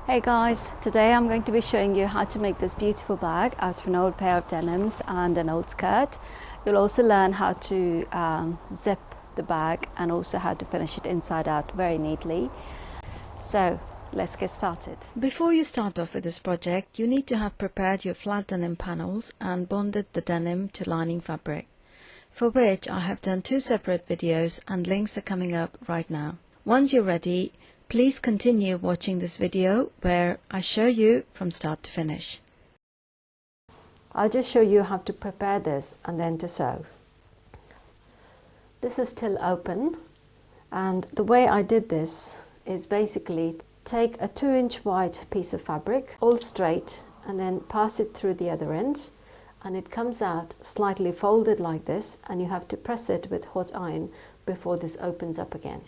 Hey guys, today I'm going to be showing you how to make this beautiful bag out of an old pair of denims and an old skirt. You'll also learn how to zip the bag and also how to finish it inside out very neatly. So let's get started. Before you start off with this project, you need to have prepared your flat denim panels and bonded the denim to lining fabric, for which I have done 2 separate videos and links are coming up right now. Once you're ready, please continue watching this video where I show you from start to finish. I'll just show you how to prepare this and then to sew. This is still open, and the way I did this is basically take a 2-inch wide piece of fabric, all straight, and then pass it through the other end, and it comes out slightly folded like this, and you have to press it with hot iron before this opens up again.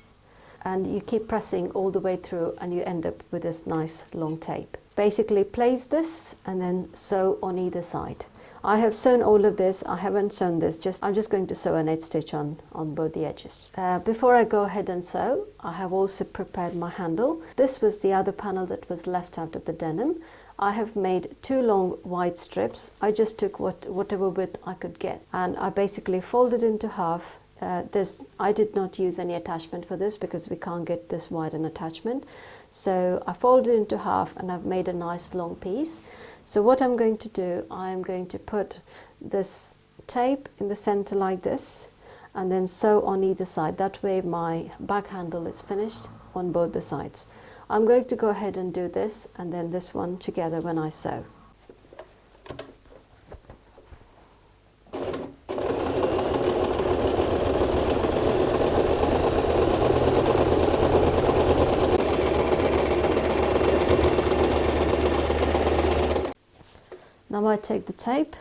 And you keep pressing all the way through and you end up with this nice long tape. Basically place this and then sew on either side. I have sewn all of this, I haven't sewn this, I'm just going to sew an edge stitch on both the edges. Before I go ahead and sew, I have also prepared my handle. This was the other panel that was left out of the denim. I have made 2 long wide strips. I just took whatever width I could get, and I basically folded into half. I did not use any attachment for this because we can't get this wide an attachment. So I folded into half and I've made a nice long piece. So what I'm going to do, I'm going to put this tape in the center like this and then sew on either side. That way my bag handle is finished on both the sides. I'm going to go ahead and do this and then this one together when I sew. Now I take the tape,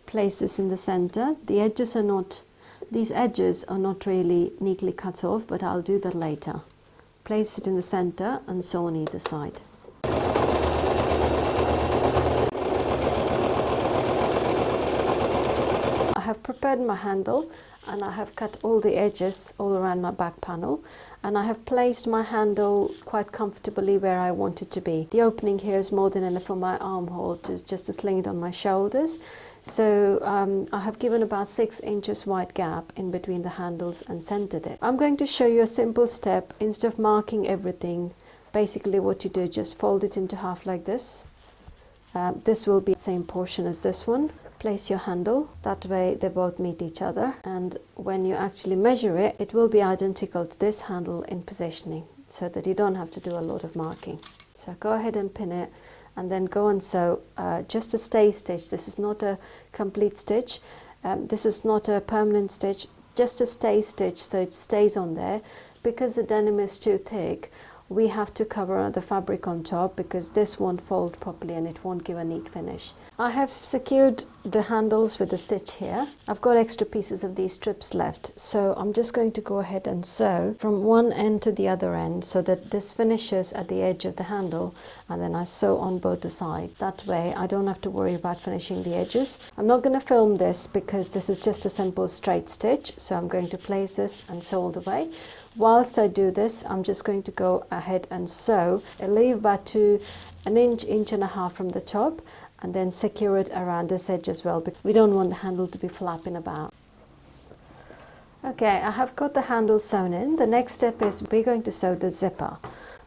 place this in the center. These edges are not really neatly cut off, but I'll do that later. Place it in the center and sew on either side. I have prepared my handle and I have cut all the edges all around my back panel, and I have placed my handle quite comfortably where I want it to be. The opening here is more than enough for my armhole just to sling it on my shoulders. So I have given about 6 inches wide gap in between the handles and centered it. I'm going to show you a simple step. Instead of marking everything, basically what you do, just fold it into half like this. This will be the same portion as this one. Place your handle, that way they both meet each other, and when you actually measure it, it will be identical to this handle in positioning, so that you don't have to do a lot of marking. So go ahead and pin it and then go and sew just a stay stitch. This is not a complete stitch, this is not a permanent stitch, just a stay stitch, so it stays on there. Because the denim is too thick, we have to cover the fabric on top because this won't fold properly and it won't give a neat finish. I have secured the handles with a stitch here. I've got extra pieces of these strips left, so I'm just going to go ahead and sew from one end to the other end so that this finishes at the edge of the handle, and then I sew on both the sides. That way I don't have to worry about finishing the edges. I'm not going to film this because this is just a simple straight stitch, so I'm going to place this and sew all the way. Whilst I do this, I'm just going to go ahead and sew. I leave about an inch and a half from the top, and then secure it around this edge as well, because we don't want the handle to be flapping about. Okay, I have got the handle sewn in. The next step is we're going to sew the zipper.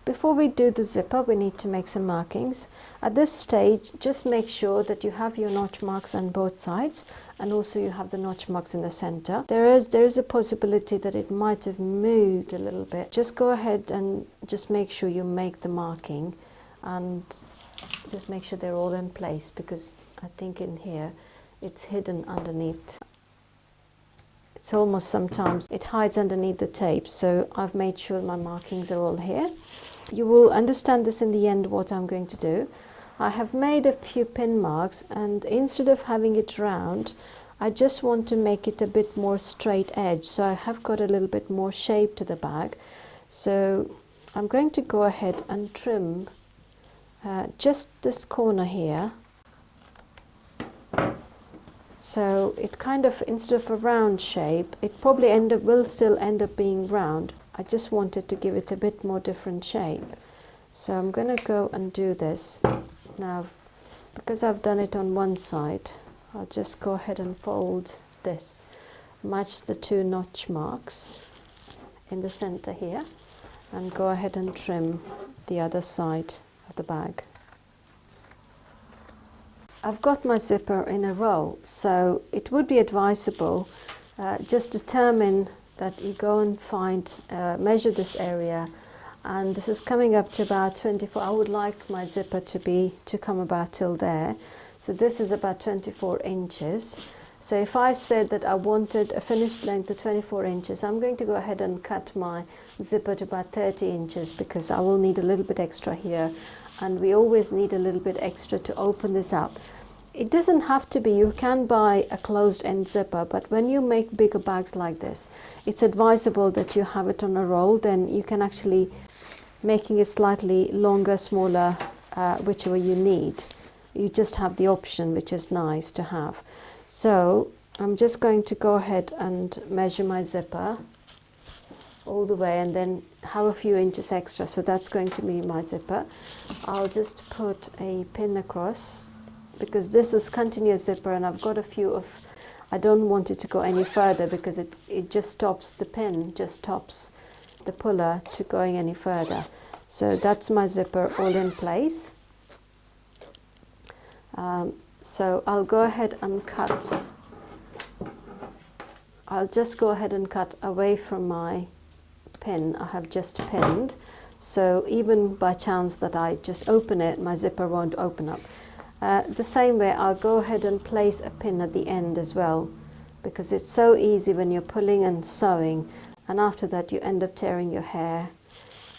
Before we do the zipper, we need to make some markings. At this stage, just make sure that you have your notch marks on both sides, and also you have the notch marks in the center. There is a possibility that it might have moved a little bit. Just go ahead and just make sure you make the marking, and just make sure they're all in place, because I think in here it's hidden underneath. It's almost sometimes it hides underneath the tape, so I've made sure my markings are all here. You will understand this in the end what I'm going to do. I have made a few pin marks, and instead of having it round, I just want to make it a bit more straight edge, so I have got a little bit more shape to the bag. So I'm going to go ahead and trim just this corner here, so it kind of, instead of a round shape, it probably will still end up being round. I just wanted to give it a bit more different shape. So I'm going to go and do this now. Because I've done it on one side, I'll just go ahead and fold this, match the two notch marks in the center here, and go ahead and trim the other side of the bag. I've got my zipper in a row, so it would be advisable just determine that you go and find, measure this area, and this is coming up to about 24. I would like my zipper to come about till there. So this is about 24 inches. So if I said that I wanted a finished length of 24 inches, I'm going to go ahead and cut my zipper to about 30 inches because I will need a little bit extra here, and we always need a little bit extra to open this up. It doesn't have to be, you can buy a closed end zipper, but when you make bigger bags like this, it's advisable that you have it on a roll. Then you can actually making it slightly longer, smaller, whichever you need. You just have the option, which is nice to have. So I'm just going to go ahead and measure my zipper all the way and then have a few inches extra. So that's going to be my zipper. I'll just put a pin across because this is continuous zipper, and I've got a few of, I don't want it to go any further because it just stops, the pin just stops the puller to going any further. So that's my zipper all in place. So I'll go ahead and cut. I'll just go ahead and cut away from my pin. I have just pinned, so even by chance that I just open it, my zipper won't open up. The same way, I'll go ahead and place a pin at the end as well, because it's so easy when you're pulling and sewing, and after that you end up tearing your hair,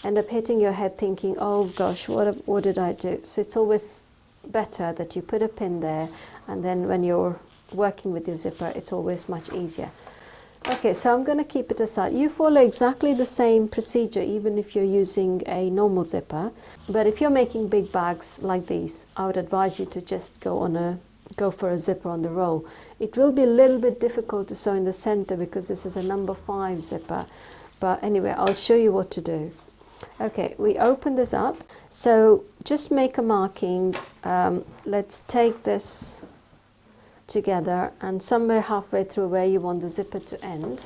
end up hitting your head thinking, oh gosh, what did I do? So it's always better that you put a pin there, and then when you're working with your zipper, it's always much easier. Okay, so I'm going to keep it aside. You follow exactly the same procedure even if you're using a normal zipper, but if you're making big bags like these, I would advise you to just go for a zipper on the roll. It will be a little bit difficult to sew in the center because this is a number 5 zipper, but anyway, I'll show you what to do. Okay, we open this up, so just make a marking. Let's take this together, and somewhere halfway through where you want the zipper to end,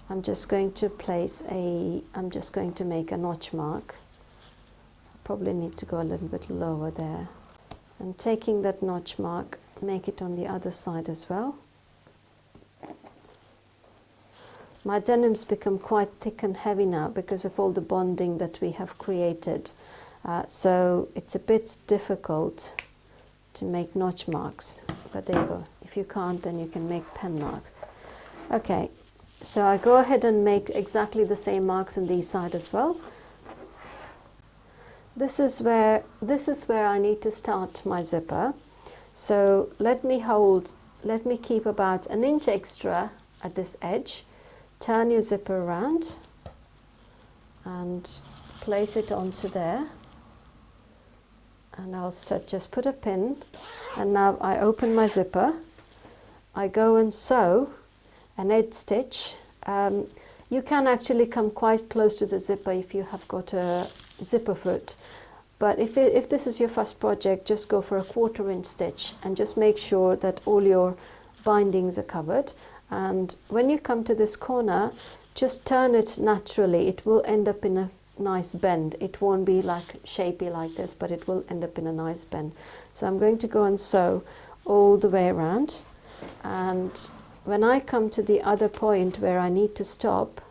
I'm just going to make a notch mark. Probably need to go a little bit lower there, and taking that notch mark, make it on the other side as well. My denim's become quite thick and heavy now because of all the bonding that we have created, so it's a bit difficult to make notch marks, but there you go. If you can't, then you can make pen marks. Okay, so I go ahead and make exactly the same marks on these side as well. This is where I need to start my zipper. So let me keep about an inch extra at this edge. Turn your zipper around and place it onto there. And I'll just put a pin, and now I open my zipper. I go and sew an edge stitch. You can actually come quite close to the zipper if you have got a zipper foot, but if this is your first project, just go for a 1/4 inch stitch and just make sure that all your bindings are covered. And when you come to this corner, just turn it naturally. It will end up in a nice bend. It won't be like shapy like this, but it will end up in a nice bend. So I'm going to go and sew all the way around, and when I come to the other point where I need to stop,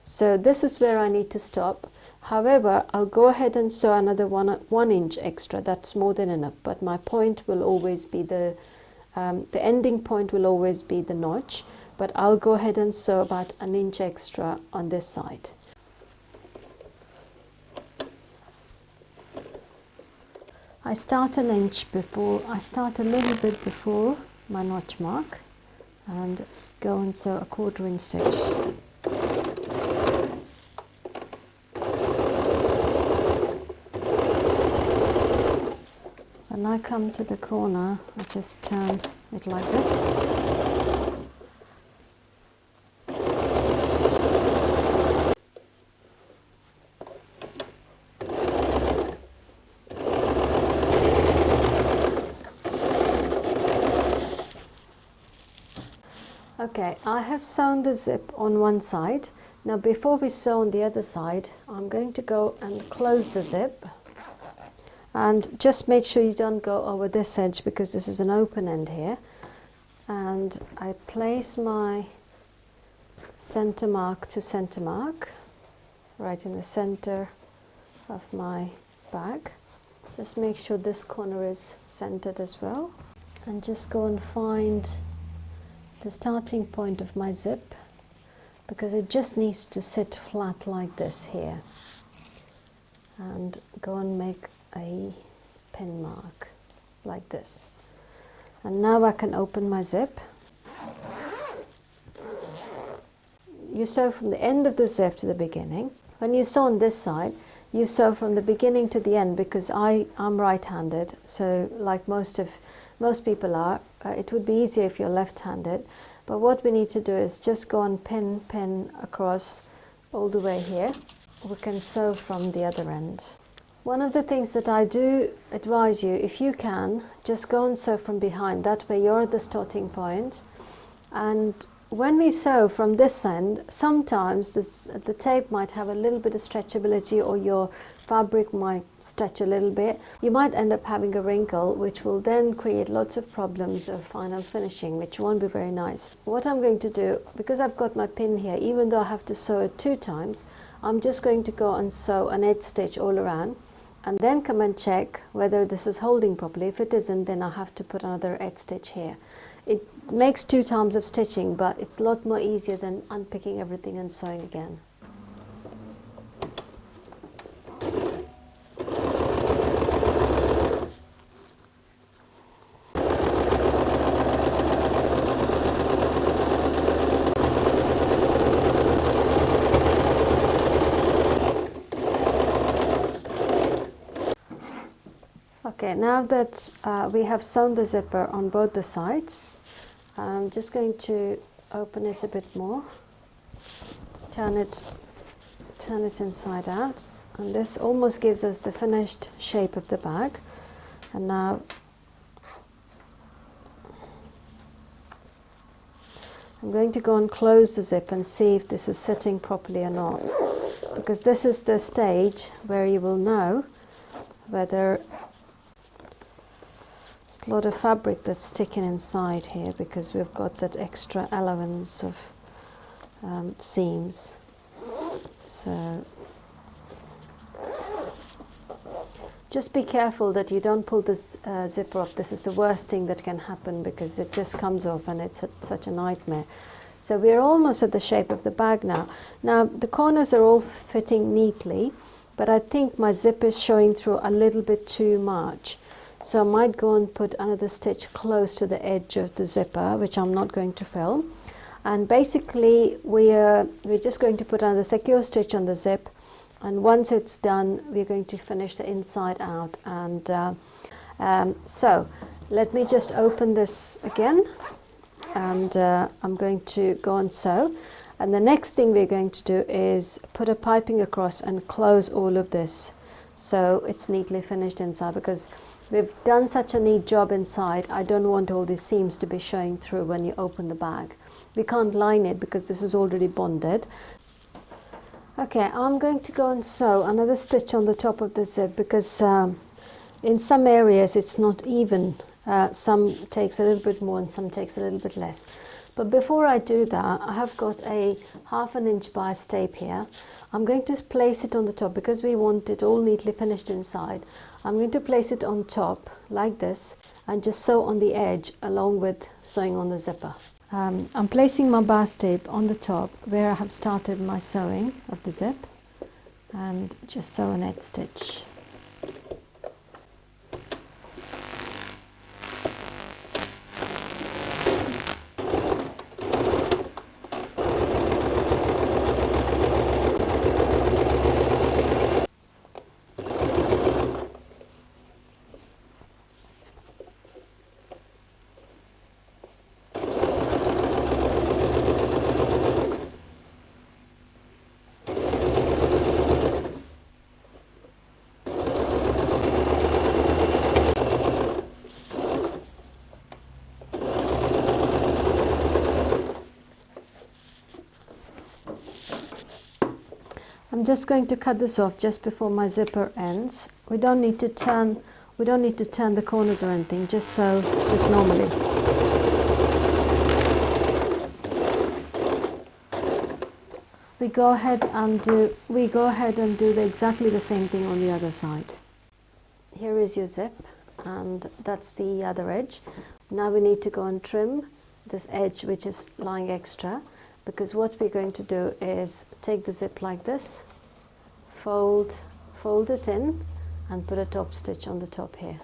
so this is where I need to stop. However, I'll go ahead and sew another 1 inch extra. That's more than enough, but my point will always be the ending point will always be the notch, but I'll go ahead and sew about an inch extra on this side. I start a little bit before my notch mark and go and sew a 1/4 inch stitch. When I come to the corner, I just turn it like this. Okay, I have sewn the zip on one side. Now before we sew on the other side, I'm going to go and close the zip. And just make sure you don't go over this edge because this is an open end here. And I place my center mark to center mark right in the center of my bag. Just make sure this corner is centered as well. And just go and find the starting point of my zip, because it just needs to sit flat like this here. And go and make a pin mark like this. And now I can open my zip. You sew from the end of the zip to the beginning. When you sew on this side, you sew from the beginning to the end, because I'm right-handed, so like most people are, it would be easier if you're left-handed. But what we need to do is just go and pin across all the way here. We can sew from the other end. One of the things that I do advise you, if you can, just go and sew from behind. That way you're at the starting point. And when we sew from this end, sometimes the tape might have a little bit of stretchability, or your fabric might stretch a little bit. You might end up having a wrinkle, which will then create lots of problems of final finishing, which won't be very nice. What I'm going to do, because I've got my pin here, even though I have to sew it 2 times, I'm just going to go and sew an edge stitch all around, and then come and check whether this is holding properly. If it isn't, then I have to put another edge stitch here. It makes 2 times of stitching, but it's a lot more easier than unpicking everything and sewing again. Okay, now that we have sewn the zipper on both the sides, I'm just going to open it a bit more, turn it inside out, and this almost gives us the finished shape of the bag. And now I'm going to go and close the zip and see if this is sitting properly or not, because this is the stage where you will know whether it's a lot of fabric that's sticking inside here, because we've got that extra allowance of seams. So just be careful that you don't pull this zipper off. This is the worst thing that can happen, because it just comes off and it's such a nightmare. So we're almost at the shape of the bag now. Now the corners are all fitting neatly, but I think my zip is showing through a little bit too much. So I might go and put another stitch close to the edge of the zipper, which I'm not going to film. And basically we're just going to put another secure stitch on the zip, and once it's done we're going to finish the inside out. And so let me just open this again, and I'm going to go and sew. And the next thing we're going to do is put a piping across and close all of this so it's neatly finished inside, because we've done such a neat job inside. I don't want all these seams to be showing through when you open the bag. We can't line it because this is already bonded. Okay, I'm going to go and sew another stitch on the top of the zip, because in some areas it's not even. Some takes a little bit more and some takes a little bit less. But before I do that, I have got a 1/2 inch bias tape here. I'm going to place it on the top, because we want it all neatly finished inside. I'm going to place it on top like this and just sew on the edge along with sewing on the zipper. I'm placing my bias tape on the top where I have started my sewing of the zip, and just sew an edge stitch. just going to cut this off just before my zipper ends. We don't need to turn the corners or anything, just normally. We go ahead and do exactly the same thing on the other side. Here is your zip, and that's the other edge. Now we need to go and trim this edge which is lying extra, because what we're going to do is take the zip like this, fold it in, and put a top stitch on the top here.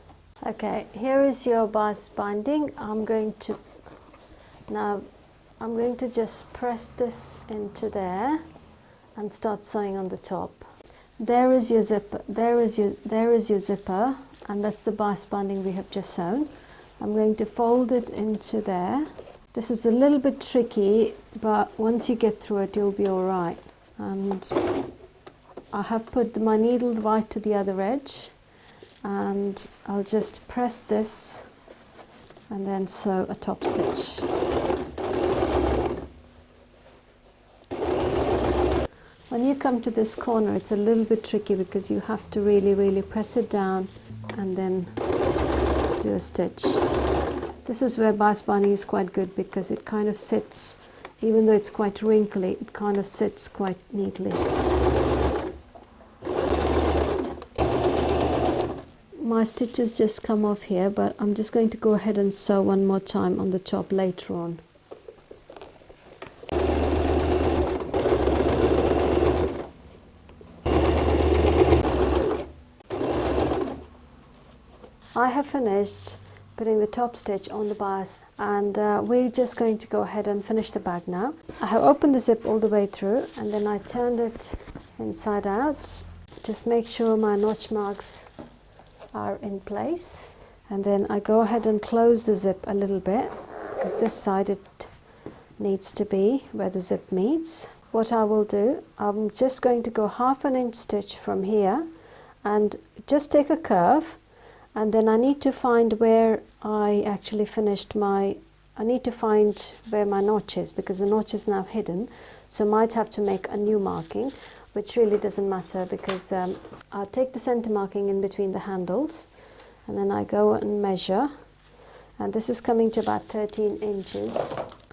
Okay, here is your bias binding. I'm going to just press this into there and start sewing on the top. There is your zipper. There is your zipper, and that's the bias binding we have just sewn. I'm going to fold it into there. This is a little bit tricky, but once you get through it, you'll be all right. And I have put my needle right to the other edge, and I'll just press this and then sew a top stitch. When you come to this corner, it's a little bit tricky because you have to really press it down and then do a stitch. This is where bias binding is quite good, because it kind of sits, even though it's quite wrinkly, it kind of sits quite neatly. My stitches just come off here, but I'm just going to go ahead and sew one more time on the top later on. I have finished putting the top stitch on the bias, and we're just going to go ahead and finish the bag now. I have opened the zip all the way through, and then I turned it inside out. Just make sure my notch marks are in place, and then I go ahead and close the zip a little bit, because this side it needs to be where the zip meets. What I will do, I'm just going to go 1/2 inch stitch from here and just take a curve, and then I need to find where I actually finished I need to find where my notch is, because the notch is now hidden, so I might have to make a new marking, which really doesn't matter, because I'll take the center marking in between the handles, and then I go and measure, and this is coming to about 13 inches.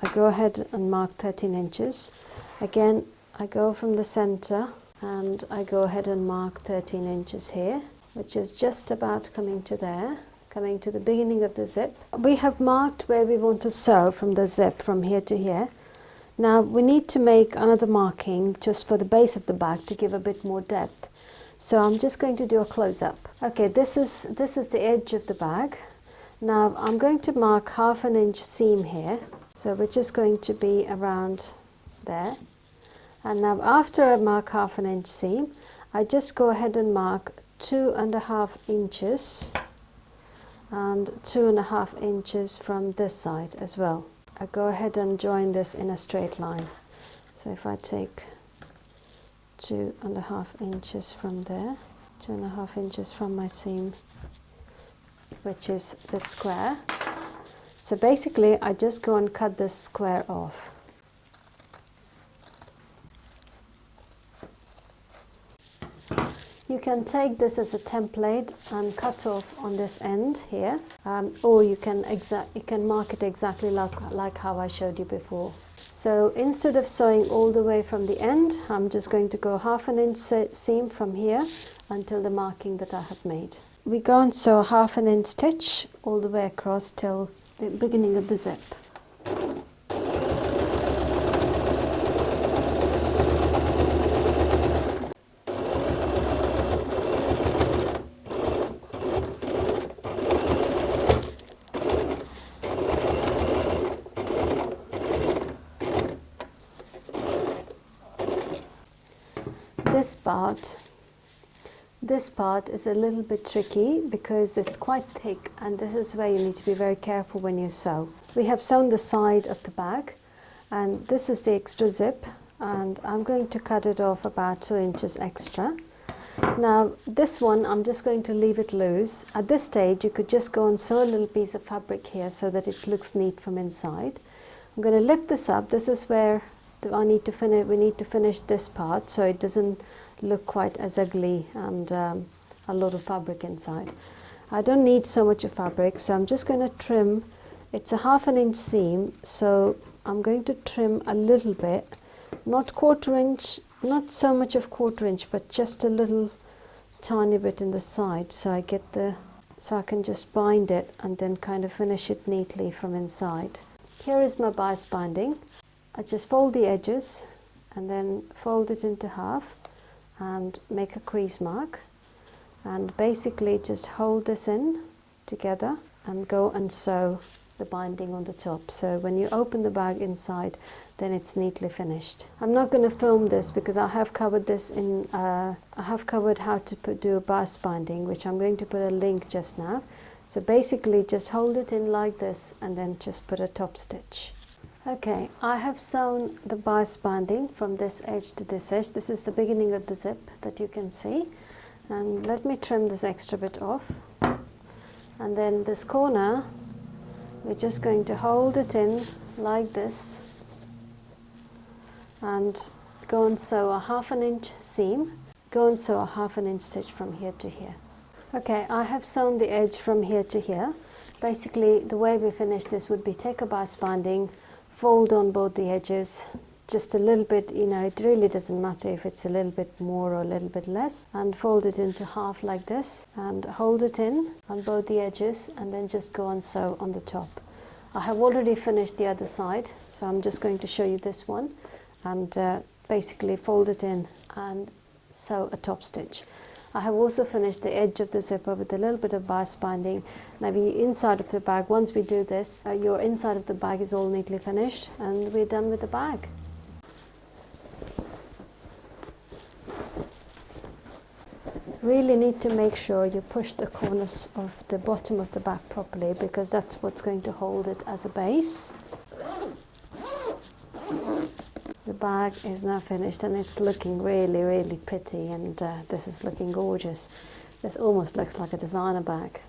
I go ahead and mark 13 inches. Again, I go from the center and I go ahead and mark 13 inches here, which is just about coming to there, coming to the beginning of the zip. We have marked where we want to sew from the zip from here to here. Now we need to make another marking just for the base of the bag to give a bit more depth. So I'm just going to do a close-up. Okay, this is the edge of the bag. Now I'm going to mark 1/2 inch seam here, so which is going to be around there. And now after I mark 1/2 inch seam, I just go ahead and mark 2.5 inches and 2.5 inches from this side as well. I go ahead and join this in a straight line. So if I take 2.5 inches from there, 2.5 inches from my seam, which is that square. So basically I just go and cut this square off. You can take this as a template and cut off on this end here, or you can mark it exactly like how I showed you before. So instead of sewing all the way from the end, I'm just going to go 1/2 inch seam from here until the marking that I have made. We go and sew 1/2 inch stitch all the way across till the beginning of the zip. This part is a little bit tricky because it's quite thick, and this is where you need to be very careful when you sew. We have sewn the side of the bag, and this is the extra zip, and I'm going to cut it off about 2 inches extra. Now this one I'm just going to leave it loose. At this stage you could just go and sew a little piece of fabric here so that it looks neat from inside. I'm going to lift this up. This is where we need to finish this part so it doesn't look quite as ugly and a lot of fabric inside. I don't need so much of fabric, so I'm just going to trim. It's a 1/2 inch seam, so I'm going to trim a little bit, not 1/4 inch, not so much of 1/4 inch, but just a little tiny bit in the side, so I can just bind it and then kind of finish it neatly from inside. Here is my bias binding. I just fold the edges and then fold it into half and make a crease mark, and basically just hold this in together and go and sew the binding on the top, so when you open the bag inside, then it's neatly finished. I'm not going to film this because I have covered this in I have covered how to do a bias binding, which I'm going to put a link just now. So basically just hold it in like this and then just put a top stitch. Okay, I have sewn the bias binding from this edge to this edge. This is the beginning of the zip that you can see, and let me trim this extra bit off, and then this corner we're just going to hold it in like this and go and sew a 1/2 inch seam, go and sew a 1/2 inch stitch from here to here. Okay, I have sewn the edge from here to here. Basically the way we finish this would be take a bias binding, fold on both the edges just a little bit, you know, it really doesn't matter if it's a little bit more or a little bit less, and fold it into half like this and hold it in on both the edges and then just go and sew on the top. I have already finished the other side, so I'm just going to show you this one, and basically fold it in and sew a top stitch. I have also finished the edge of the zipper with a little bit of bias binding. Now the inside of the bag, once we do this, your inside of the bag is all neatly finished and we're done with the bag. Really need to make sure you push the corners of the bottom of the bag properly, because that's what's going to hold it as a base. The bag is now finished and it's looking really, really pretty, and this is looking gorgeous. This almost looks like a designer bag.